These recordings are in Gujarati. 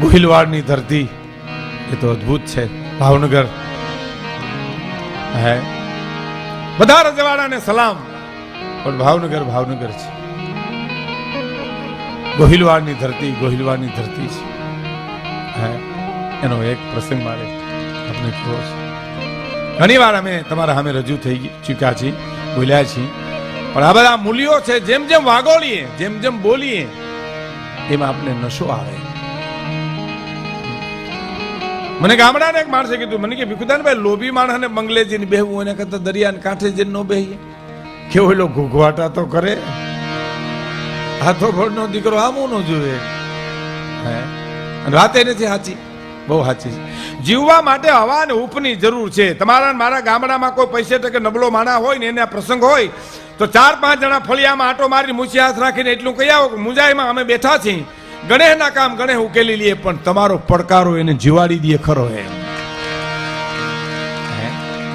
ગોહિલવાડની ધરતી એ તો અદ્ભુત છે. ભાવનગર હે, બધા રજવાડાને સલામ, પણ ભાવનગર ભાવનગર છે. ગોહિલવાડની ધરતી છે. હે, એનો એક પ્રસંગ મારે આપણે કહેવો છે. ઘણી વાર અમે તમારા સામે રજૂ થઈ ચૂક્યા છીએ, બોલ્યા છીએ, પણ આ બધા મૂલ્યો છે. જેમ જેમ વાગોળીએ, જેમ જેમ બોલીએ, એમાં આપણે નશો આવે. મને ગામડાને એક માણસે કીધું, મને કે ભીખુદાનભાઈ, લોભી માણસને બંગલે જઈને બેહવું એના કરતા દરિયાને કાંઠે જઈને ન બેહીએ. કેવો એલો ઘૂઘવાટા તો કરે, હાથો ઘોડનો દીકરો આમું ન જોવે. હે, અને વાત એ નથી સાચી, બહુ સાચી છે. જીવવા માટે હવા અને ઉપની જરૂર છે. તમારા મારા ગામડામાં કોઈ પૈસે ટકે નબળો માણા હોય ને એના પ્રસંગ હોય તો 4-5 જણા ફળિયામાં આટો મારી મૂછી હાથ રાખીને એટલું કહી આવો કે મુંજાઈમાં અમે બેઠા છીએ, ગણેશના કામ ગણેશ ઉકેલી લઈએ, પણ તમારો પડકારો એને જીવાડી દે ખરો. એમ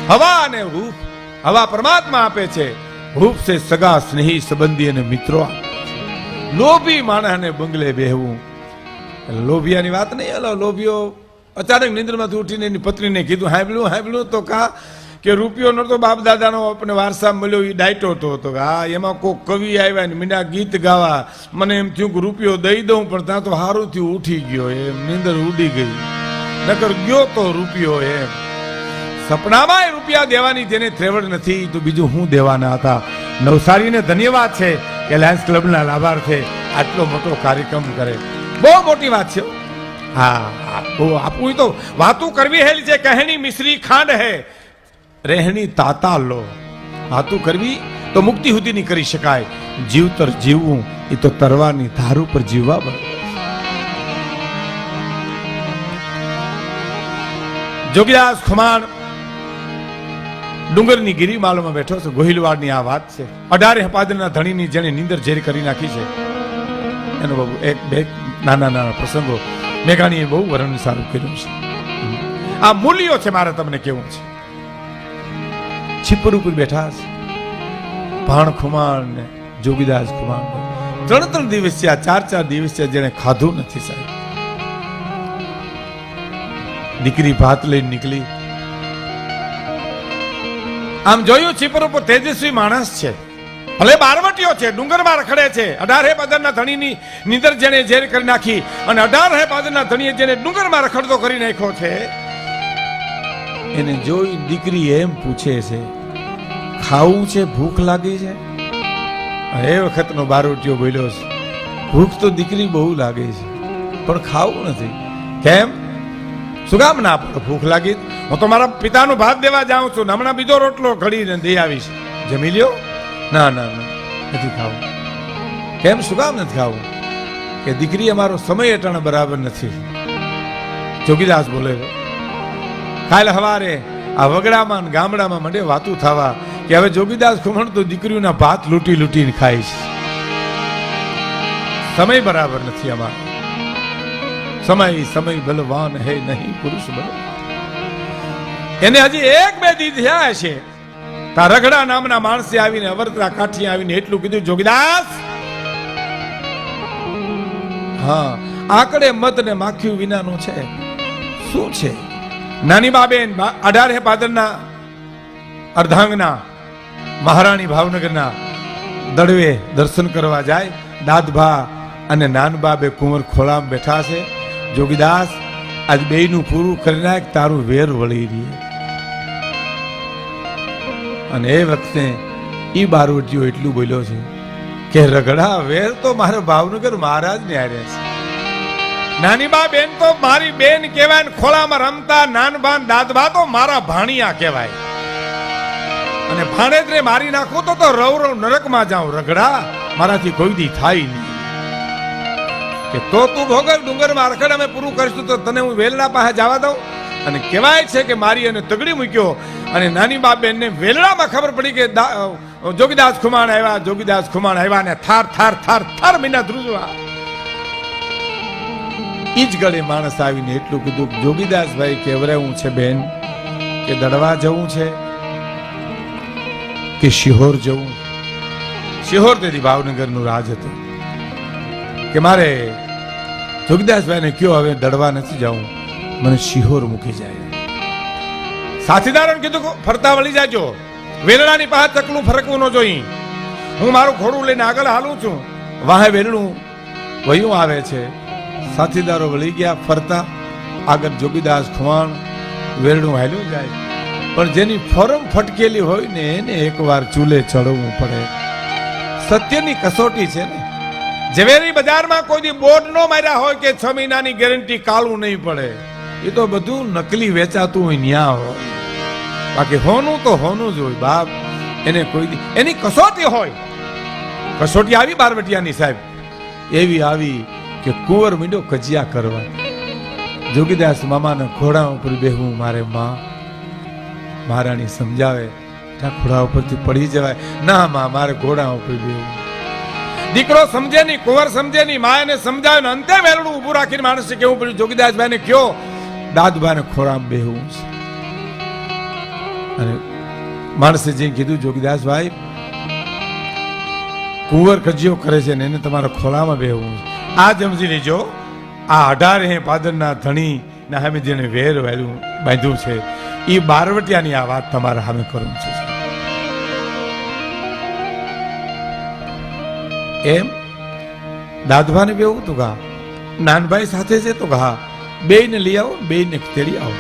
હવા અને રૂપ, હવા પરમાત્મા આપે છે, રૂપ છે સગા સ્નેહી સંબંધી અને મિત્રો. લોભી માણસને બંગલે બેહવું, લોભિયાની વાત નહીં. હલો, લોભિયો અચાનક નિંદ્રમાંથી ઉઠીને એની પત્નીને કીધું, હાંભળ્યું તો કા કે રૂપિયો નતો બાપ દાદાનો આપણે વારસા મળ્યો, એ ડાયટો તો હા, એમાં કોઈ કવિ આવ્યા ને મીના ગીત ગાવા, મને એમ થયું કે રૂપિયો દઈ દઉં, પણ ત્યાં તો સારું થયું ઉઠી ગયો, એમ નીંદર ઉડી ગઈ, નકર ગયો તો રૂપિયો. એમ સપનામાં રૂપિયા દેવાની જેને ત્રેવડ નથી તો બીજું હું દેવાના હતા. નવસારીને ધન્યવાદ છે કે લાયન્સ ક્લબના લાભાર્થે આટલો મોટો કાર્યક્રમ કરે, બહુ મોટી વાત છે. હા, આપવું તો વાતું કરવી હેલી છે. કહેણી મિશ્રી ખાંડ હે, રહેણી તાતા લો. વાતું કરવી તો મુક્તિ સુધી નહીં કરી શકાય. જીવતર જીવવું એ તો તરવાની ધાર ઉપર જીવવા બરાબર. જોગીદાસ ખુમાણ ડુંગરની ગિરિમાળામાં બેઠો છે. ગોહિલવાડની આ વાત છે. 18 હપાદરના ધણીની જેને નીંદર ઝેર કરી નાખી છે, એનો બહુ એક બે નાના પ્રસંગો મેઘાણીએ બહુ વર્ણન સારું કર્યું છે. આ મૂલ્યો છે, મારે તમને કેવું છે. છીપર ઉપર બેઠા છે ભાણ ખુમાણ ને જોગીદાસ ખુમાણ. 3 દિવસ છે, 4 દિવસ છે જેને ખાધું નથી સાહેબ. દીકરી ભાત લઈને નીકળી, આમ જોયું છીપર ઉપર તેજસ્વી માણસ છે, ભલે બારવટીયો છે, ડુંગરમાં રખડે છે. 18 પાદરના ધણીની નીંદર જેને ઝેર કરી નાખી અને 18 પાદરના ધણીએ જેને ડુંગરમાં રખડતો કરી નાખ્યો છે, એને જોઈ દીકરી એમ પૂછે છે, ખાવું છે, ભૂખ લાગી છે? એ વખતનો બારવટીયો બોલ્યો છે, ભૂખ તો દીકરી બહુ લાગે છે, પણ ખાવું નથી. કેમ? શું કામ ના પડે? ભૂખ લાગી, હું તો મારા પિતાનું ભાત દેવા જાઉં છું, હમણાં બીજો રોટલો ઘડીને દઈ આવીશ, જમી લ્યો. ના નથી ખાવું. કેમ? શું કામ નથી ખાવું? કે દીકરી અમારો સમય અટાણે બરાબર નથી. જોગીદાસ બોલે, કાલ હવારે આ વગડામાં ગામડામાં મંડે વાતું થવા કે હવે જોગીદાસ ખુમણ તો દીકરીઓના ભાત લૂંટીને ખાય છે. સમય બરાબર નથી અમારો. સમય બલવાન હે નહીં પુરુષ બલ. એને હજી 1-2 દી થયા છે, તા રગડા નામના માણસે આવીને અવરતરા કાઠી આવીને એટલું કીધું, જોગીદાસ, હા, આકડે મત ને માખ્યું વિનાનો છે. શું છે? નાની બાબેન 18 પાદરના અર્ધાંગના મહારાણી ભાવનગરના દડવે દર્શન કરવા જાય. દાદભા અને નાનબા બે કુંવર ખોળામાં બેઠા છે. જોગીદાસ, આજ બેયનું પૂરું કરી નાખ, તારું વેર વળી રહી. અને એ વખતે ઈ બારવટીયો એટલું બોલ્યો છે કે રગડા વેર તો મારા ભાવનગર મહારાજ ને આરે છે. નાની બા બેન તો મારી બેન કહેવાય ને ખોળામાં રમતા નાનબા દાદબા તો મારા ભાણિયા કહેવાય. અને ભાણેજને મારી નાખું તો રવ નરકમાં જાઉં. રગડા મારાથી કોઈ દી થાય નહીં. કે તો તું ભોગવ, ડુંગરમાં રખડ, અમે પૂરું કરીશું તો તને હું વેલના પાસે જવા દઉં. અને કહેવાય છે કે મારી અને તગડી મૂક્યો અને નાની બા બેનને વેલડામાં ખબર પડી કે જોગીદાસ ખુમાણ આવ્યા ને થાર મીના ધ્રુજવા. ઈ જ ગળે માણસ આવીને એટલું કીધું, જોગીદાસભાઈ કેવરાવું છે બેન, કે દડવા જવું છે કે શિહોર જવું? શિહોર તેથી ભાવનગરનું રાજ હતું કે મારે જોગીદાસભાઈને કયો હવે દડવા નથી જાઉં, મને શિહોર મૂકી જાય. સાથીદારોને કીધું ફરતા વળી જાજો, વેલણાની પાસે ચકલું ફરકવું ન જોઈ. હું મારું ઘોડું લઈને આગળ હાલું છું, વાહે વેલણું વયું આવે છે. સાથીદારો વળી ગયા ફરતા, આગળ જોગીદાસ ખુવાણ વેલણું હાલ્યું જાય. પણ જેની ફોરમ ફટકેલી હોય ને એને એકવાર ચૂલે ચડવું પડે. સત્યની કસોટી છે ને. ઝવેરી બજારમાં કોઈ દી બોર્ડ નો માર્યા હોય કે 6 મહિનાની ગેરંટી કાળું નહીં પડે, એ તો બધું નકલી વેચાતું હોય ન્યા હોય. બાકી હોનું તો હોનું જ હોય બાપ. એને કોઈ દી એની કસોટી હોય. કસોટી આવી બારવટિયાની સાહેબ, એવી આવી કે કુંવર મીંડો કજિયા કરવા. જોગીદાસ મામાના ઘોડા ઉપર બેહવું મારે માં. મહારાણી સમજાવે, ઘોડા ઉપરથી પડી જવાય ના માં, મારે ઘોડા ઉપર બેહવું. દીકરો સમજે નહીં, કુંવર સમજે નહીં, મા એને સમજાવે ને અંતે વેલડું ઊભું રાખીને માણસે કેવું પડ્યું, જોગીદાસભાઈ ને કયો દાદભાઈને ખોરામાં બેહવું છે. અને માણસે જઈને કીધું, જોગીદાસભાઈ કુંવર કજિયો કરે છે ને એને તમારા ખોળામાં બેહવું છે. આ સમજી લેજો, આ 18 પાદરના ધણી ના સામે જેને વેર વેલું બાંધ્યું છે, એ બારવટિયાની આ વાત તમારા સામે કરું છે. એમ દાદભાને બેવું તો ઘા, નાનભાઈ સાથે છે તો ઘા, બેયને લઈ આવો, બેયને તેડી આવો.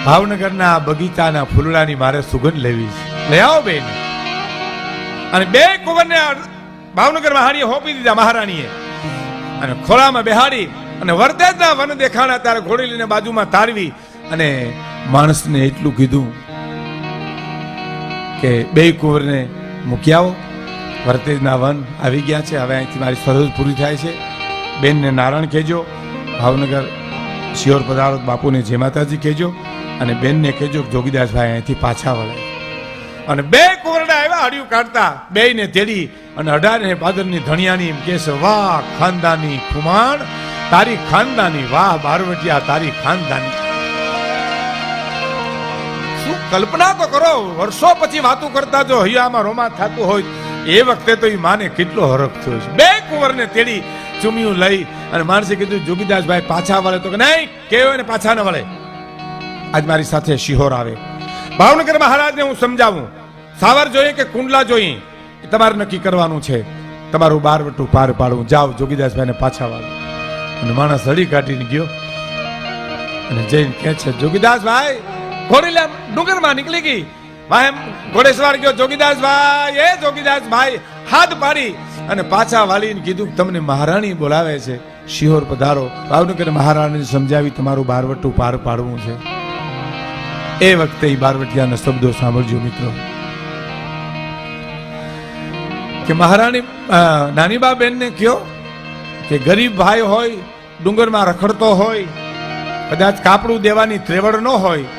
ભાવનગરના બગીચાના ફૂલડાની મારે સુગંધ લેવી છે, લઈ આવો બેયને. અને બે કુંવરને ભાવનગર મહારાણીએ હોપી દીધા મહારાણીએ. અને ખોળામાં બેહાડી અને વરદેજના વન દેખાણા ત્યારે ઘોડી લઈને બાજુમાં તારવી અને માણસને એટલું કીધું કે બે કુંવરને મૂકી આવો, વરતેજના વન આવી ગયા છે, હવે અહીંથી મારી ફરજ પૂરી થાય છે. બેનને નારાયણ કહેજો, ભાવનગર શિહોર પધારો બાપુને જય માતાજી કહેજો, અને બેનને કહેજો જોગીદાસભાઈ અહીંથી પાછા વળે. અને બે કુંવરડા આવ્યા હડિયું કાઢતા, બેયને તેડી અને 18 પાદરની ધણિયાની એમ કહે છે, વાહ ખાનદાની ખુમાણ, તારી ખાનદાની, વાહ બારવટિયા તારી ખાનદાની. શું કલ્પના તો કરો, વર્ષો પછી વાતો કરતા જો હૈયામાં રોમા થતું હોય, એ વખતે તો એ માને કેટલો હરખ થયો છે. બે કુંવરને તેડી ચુમિયું લઈ અને માણસે કીધું, જોગીદાસભાઈ પાછા વળે તો કે નહીં, કેવો ને પાછા ન વળે. આજ મારી સાથે શિહોર આવે, ભાવનગર મહારાજને હું સમજાવું, સાવર જોઈએ કે કુંડલા જોઈએ એ તમારે નક્કી કરવાનું છે. તમારું બારવટું પાર પાડવું, જાઓ જોગીદાસભાઈને પાછા વાળો. અને માણસ હળી કાઢીને ગયો અને જઈને કહે છે, જોગીદાસભાઈ ઘોડીલા ડુંગરમાં નીકળી ગઈ. એમ ઘોડેસવાર ગયો, જોગીદાસભાઈ એ જોગીદાસભાઈ હાથ પાડી અને પાછા વાળીને કીધું, તમને મહારાણી બોલાવે છે, શિહોર પધારો. ભાવનગર મહારાણીને સમજાવી તમારું બારવટું પાર પાડવું છે. એ વખતે બારવટિયાના શબ્દો સાંભળજો મિત્રો, કે મહારાણી નાની બા બેનને કયો કે ગરીબ ભાઈ હોય, ડુંગરમાં રખડતો હોય, કદાચ કાપડું દેવાની ત્રેવડ ન હોય,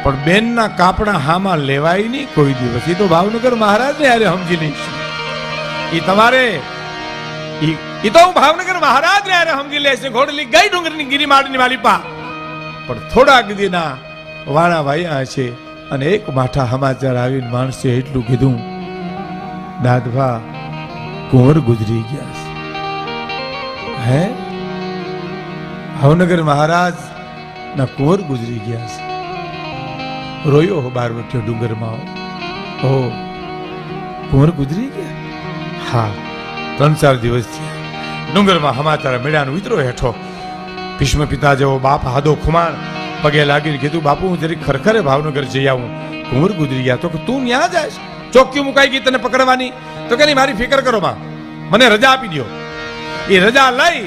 પણ બેનના કાપડા હામાં લેવાય નહીં કોઈ દિવસ. એ તો ભાવનગર મહારાજને યારે સમજી લઈશ. એ તમારે એ તો હું ભાવનગર મહારાજને યારે સમજી લઈશ. ઘોડલી ગઈ ડુંગરની ગિરિમાળની માલિપા, પણ થોડાક દીના વાણા વાયા છે. અને એક માઠા સમાચાર આવીને માણસે એટલું કીધું, દાદભા કુંવર ગુજરી ગયા છે. હે ભાવનગર મહારાજ ના કુંવર ગુજરી ગયા છે. રોયો બારવટિયો ડુંગરમાં. ઓ કુંવર ગુજરી ગયા? હા, 3-4 દિવસ થયા. ડુંગરમાં સમાચાર મેળાનો વિતરો હેઠો ભીષ્મ પિતા જેવો બાપ હાદો ખુમાણ પગે લાગીને કીધું, બાપુ હું જરી ખરખરે ભાવનગર જઈ આવું, કુંવર ગુજરી ગયા. તો કે તું ન્યા જાય? ચોક્કી મુકાઈ ગઈ તને પકડવાની? તો કે નહીં, મારી ફિકર કરો માં, મને રજા આપી દો. એ રજા લઈ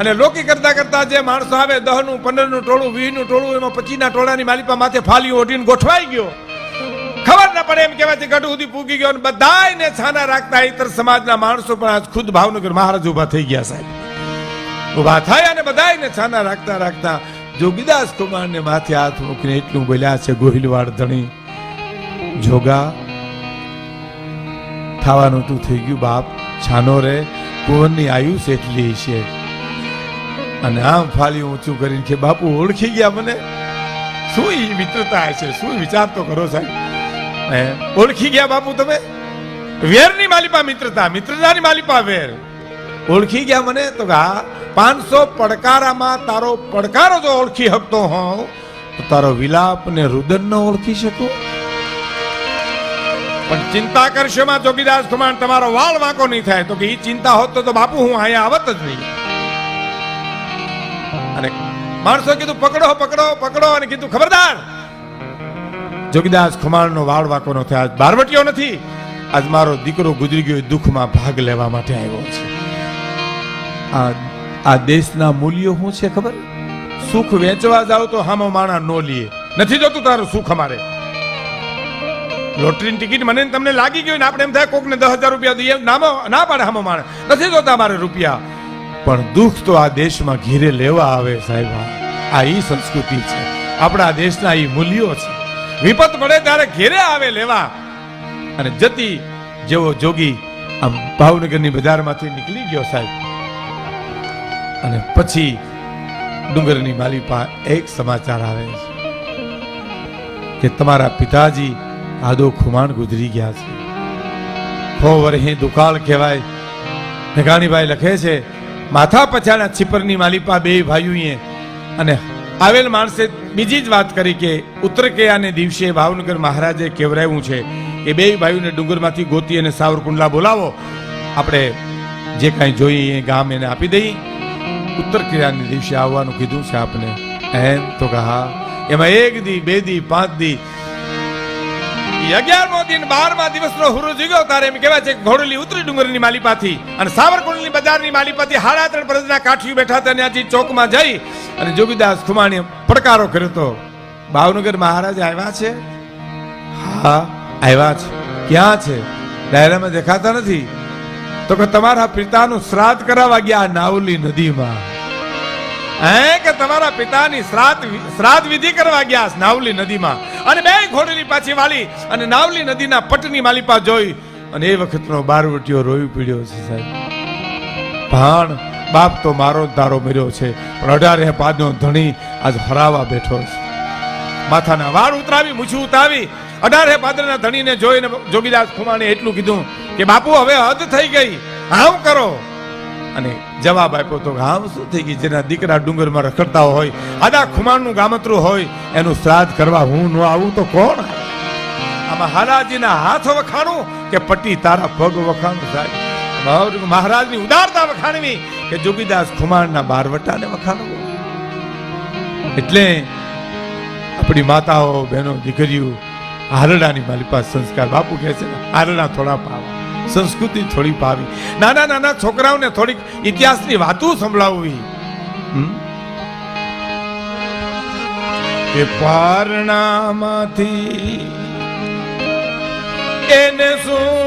અને લોકી કરતા કરતા જે માણસો આવે 10નું 15નું ટોળું 20નું ટોળું, એમાં 25ના ટોળાની માલિપા માથે ફાલીઓ ઓઢીને ગોઠવાઈ ગયો. ખબર ના પડે એમ કહેવાય ગઢ સુધી પૂગી ગયો. બધાને છાના રાખતા ઇતર સમાજના માણસો પણ આજ ખુદ ભાવનગર મહારાજ ઉભા થઈ ગયા સાહેબ. ઉભા થાય અને બધાને છાના રાખતા રાખતા જોગીદાસ કુમારને માથે હાથ મૂકીને એટલું બોલ્યા છે, ગોહિલવાડ ધણી જોગા થવાનું તું થઈ ગયું બાપ, છાનો રે, કુંવરની આયુષ એટલી છે. અને આમ ફાલી ઊંચું કરીને કે બાપુ ઓળખી ગયા મને? શું મિત્રતા છે, શું વિચાર તો કરો સાહેબ. ઓળખી ગયા બાપુ તમે? વેરની માલિપા મિત્રતા, મિત્રતાની માલિપા વેર. ઓળખી ગયા મને? તો કે હા. 500 પડકારામાં તારો પડકારો જો ઓળખી શકતો હોઉં તો તારો વિલાપ ને રુદન ન ઓળખી શકું? પણ ચિંતા કરશો માં જોગીદાસ ખુમાણ, તમારો વાળ વાંકો નહીં થાય. તો કે ઈ ચિંતા હોત તો બાપુ હું અહીંયા આવત જ નહીં. અને માણસો કીધું પકડો પકડો પકડો, અને કીધું ખબરદાર. જોગીદાસ ખુમાણ નો વાળ વાંકો ન થાય. આજ બારવટીયો નથી, આજ મારો દીકરો ગુજરી ગયો દુઃખમાં ભાગ લેવા માટે આવ્યો છે. આ દેશના મૂલ્યો શું છે ખબર? સુખ વેચવા જાવ તો હામો માણા નો લીએ. નથી જોતું તારું સુખ અમારે. લોટરીની ટિકિટ મને તમને લાગી ગઈ ને આપણે એમ થાય કોકને 10,000 રૂપિયા દઈએ, ના પાડે હામો માણે. નથી જોતા મારે રૂપિયા. પણ દુઃખ તો આ દેશમાં ઘીરે લેવા આવે સાહેબ. આ ઈ સંસ્કૃતિ છે આપણા દેશના, ઈ મૂલ્યો છે. વિપત પડે ત્યારે ઘેરે આવે લેવા. અને જતી જેવો જોગી આમ ભાવનગરની બજારમાંથી નીકળી ગયો સાહેબ, અને પછી ડુંગરની માલિપા એક સમાચાર આવે છે કે તમારા પિતાજી આદો ખુમાણ ગુજરી ગયા છે. હો વરહી દુકાળ કહેવાય. મેઘાણીભાઈ લખે છે માથા પછાડા છીપરની માલિપા બે ભાઈઓએ અને આવેલ માણસે બીજી જ વાત કરી કે ઉત્તરકેયાને દિવસે ભાવનગર મહારાજે કેવરાયું છે કે બે ભાઈઓને ડુંગરમાંથી ગોતી અને સાવરકુંડલા બોલાવો, આપણે જે કાંઈ જોઈએ એ ગામ એને આપી દઈ. ઉત્તરકેયાને દિવસે આવવાનું કીધું છે આપને. એમ તો કહા એમાં 1 દી 2 દી 5 દી 11મો દિન 12મા દિવસનો હુરો જીગ્યો તારે એમ કહેવાય છે ઘોડલી ઉતરી ડુંગરની માલિપાથી અને સાવરકુંડની બજારની માલિપાથી 3.5 પરજના કાઠીઓ બેઠા હતા. ત્યાંથી ચોકમાં જઈ અને જોગીદાસ ખુમાણીએ પડકારો કર્યો તો ભાવનગર મહારાજ આવ્યા છે? હા આવ્યા છે. ક્યાં છે? ડાયરામાં દેખાતા નથી. તો કે તમારા પિતાનું શ્રાદ્ધ કરાવવા ગયા નાવલી નદીમાં. કે તમારા પિતાની શ્રાદ્ધ વિધિ કરવા ગયા નાવલી નદીમાં. અને બે ઘોડલી પાછી વાળી અને નાવલી નદીના પટની માલિપા જોઈ અને એ વખતનો બારવટીયો રોઈ પીડ્યો છે સાહેબ. ભાણ બાપ તો મારો તારો મર્યો છે, પણ 18 પાદનો ધણી આજ હરાવા બેઠો છે. માથાના વાળ ઉતરાવી મૂછું ઉતાવી 18 પાદરના ધણીને જોઈને જોગીદાસ ખુમાણે એટલું કીધું કે બાપુ હવે હદ થઈ ગઈ, હાવ કરો. અને જવાબ આપ્યો તો હાવ શું થઈ ગઈ? જેના દીકરા ડુંગરમાં રખડતા હોય, આદા ખુમાણનું ગામતરું હોય, એનું શ્રાદ્ધ કરવા હું ન આવું તો કોણ? આમાં હાલાજીના હાથ વખાણું કે પટ્ટી તારા પગ વખાણું સાહેબ? મહારાજની ઉદારતા વખાણવી કે જોગીદાસ ખુમાણના બારવટાને વખાણવું? એટલે આપણી માતાઓ બહેનો દીકરીઓ હારડાની માલિપા સંસ્કાર, બાપુ કહે છે હારડા થોડા પાવા, સંસ્કૃતિ થોડી પાવી, નાના નાના છોકરાઓને થોડીક ઇતિહાસની વાતો સંભળાવવી. કે પારણામાંથી એને શું